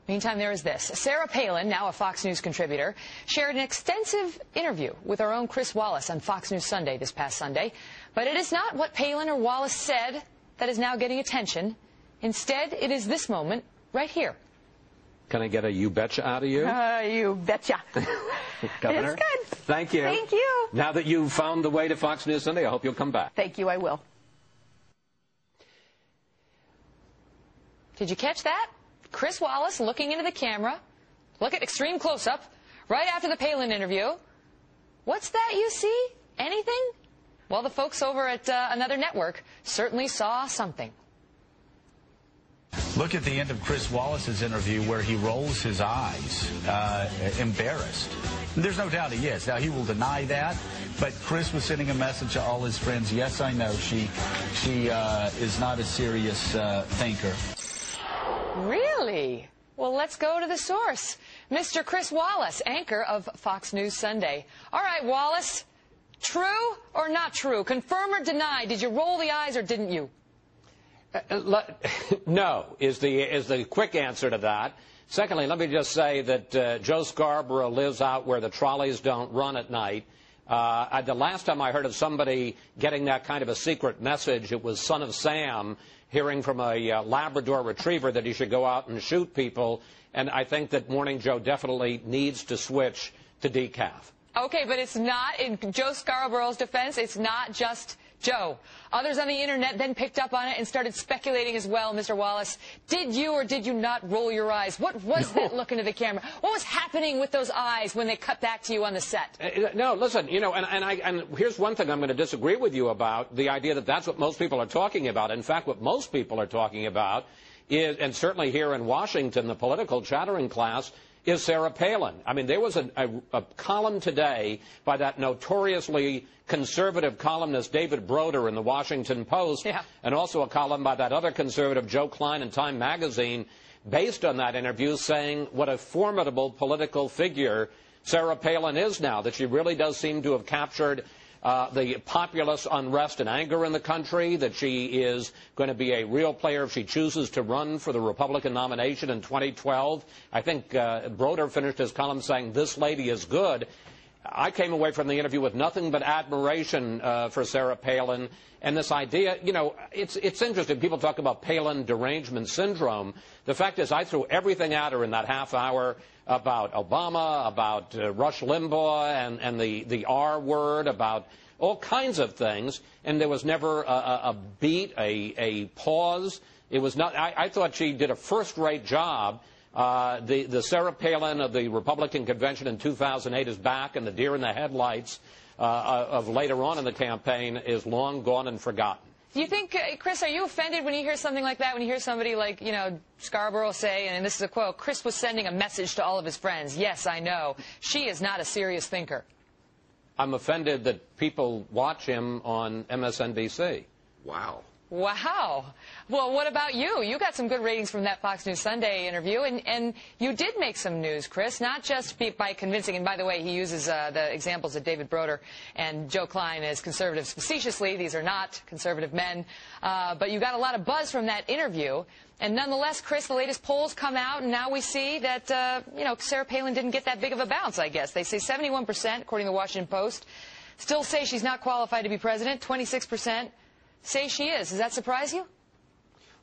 Meantime, there is this. Sarah Palin, now a Fox News contributor, shared an extensive interview with our own Chris Wallace on Fox News Sunday this past Sunday. But it is not what Palin or Wallace said that is now getting attention. Instead, it is this moment right here. Can I get a you betcha out of you? You betcha. Governor? It's good. Thank you. Thank you. Now that you've found the way to Fox News Sunday, I hope you'll come back. Thank you, I will. Did you catch that? Chris Wallace looking into the camera. Look at extreme close-up right after the Palin interview. What's that you see? Anything? Well, the folks over at another network certainly saw something. Look at the end of Chris Wallace's interview where he rolls his eyes, embarrassed. There's no doubt he is. Now, he will deny that, but Chris was sending a message to all his friends. Yes, I know she is not a serious thinker. Really? Well, let's go to the source. Mr. Chris Wallace, anchor of Fox News Sunday. All right, Wallace, true or not true? Confirm or deny? Did you roll the eyes or didn't you? No, is the quick answer to that. Secondly, let me just say that Joe Scarborough lives out where the trolleys don't run at night. The last time I heard of somebody getting that kind of a secret message, it was Son of Sam hearing from a Labrador retriever that he should go out and shoot people. And I think that Morning Joe definitely needs to switch to decaf. Okay, but it's not, in Joe Scarborough's defense, it's not just Joe. Others on the internet then picked up on it and started speculating as well. Mr. Wallace, did you or did you not roll your eyes? What was that look into the camera? What was happening with those eyes when they cut back to you on the set? No, listen, you know, and here's one thing I'm going to disagree with you about, the idea that that's what most people are talking about. In fact, what most people are talking about is, and certainly here in Washington, the political chattering class, is Sarah Palin. I mean, there was a column today by that notoriously conservative columnist David Broder in the Washington Post, and also a column by that other conservative Joe Klein in Time magazine, based on that interview, saying what a formidable political figure Sarah Palin is now, that she really does seem to have captured the populist unrest and anger in the country, that she is going to be a real player if she chooses to run for the Republican nomination in 2012. I think Broder finished his column saying, "This lady is good." I came away from the interview with nothing but admiration for Sarah Palin. And this idea, you know, it's interesting. People talk about Palin derangement syndrome. The fact is, I threw everything at her in that half hour about Obama, about Rush Limbaugh and the R word, about all kinds of things, and there was never a beat, a pause. It was not. I thought she did a first-rate job. The Sarah Palin of the Republican convention in 2008 is back, and the deer in the headlights of later on in the campaign is long gone and forgotten. Do you think, Chris, are you offended when you hear something like that, when you hear somebody like, you know, Scarborough say, and this is a quote, Chris was sending a message to all of his friends, yes, I know, she is not a serious thinker? I'm offended that people watch him on MSNBC. Wow. Wow. Well, what about you? You got some good ratings from that Fox News Sunday interview, and you did make some news, Chris, not just by convincing, and by the way, he uses the examples of David Broder and Joe Klein as conservatives facetiously. These are not conservative men. But you got a lot of buzz from that interview. And nonetheless, Chris, the latest polls come out, and now we see that, you know, Sarah Palin didn't get that big of a bounce, I guess. They say 71%, according to the Washington Post, still say she's not qualified to be president, 26%. Say she is. Does that surprise you?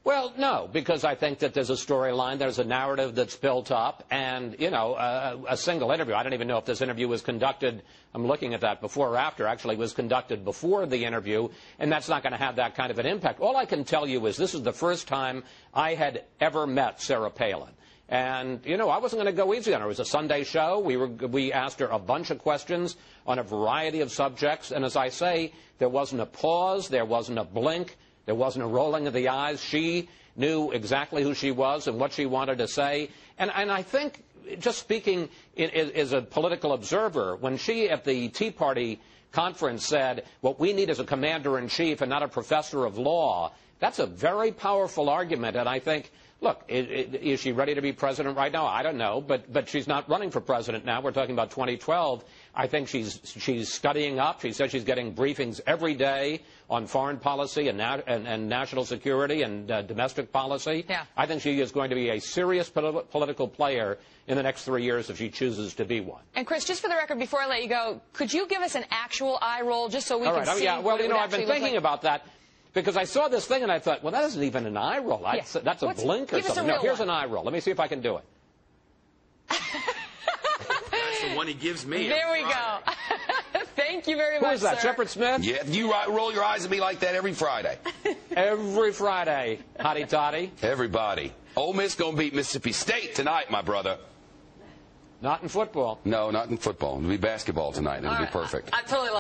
Well, no, because I think that there's a storyline, there's a narrative that's built up, and, you know, a single interview. I don't even know if this interview was conducted, I'm looking at that before or after, actually it was conducted before the interview, and that's not going to have that kind of an impact. All I can tell you is this is the first time I had ever met Sarah Palin. And, you know, I wasn't going to go easy on her. It was a Sunday show. We asked her a bunch of questions on a variety of subjects. And as I say, there wasn't a pause. There wasn't a blink. There wasn't a rolling of the eyes. She knew exactly who she was and what she wanted to say. And I think, just speaking as a political observer, when she at the Tea Party conference said, what we need is a commander-in-chief and not a professor of law, that's a very powerful argument. And I think, look, is she ready to be president right now? I don't know, but she's not running for president now. We're talking about 2012. I think she's studying up. She says she's getting briefings every day on foreign policy and national security and domestic policy. Yeah. I think she is going to be a serious political player in the next 3 years if she chooses to be one. And Chris, just for the record, before I let you go, could you give us an actual eye roll just so we can see? Yeah. Well, what it would I've been thinking about that because I saw this thing and I thought, well, that isn't even an eye roll. That's a blink or something. No, here's an eye roll. Let me see if I can do it. That's the one he gives me. There we go. Thank you very much, Who is that, sir. Shepard Smith? Yeah, you roll your eyes at me like that every Friday. Every Friday, hotty toddy. Everybody. Ole Miss going to beat Mississippi State tonight, my brother. Not in football. No, not in football. It'll be basketball tonight. It'll be perfect. I totally love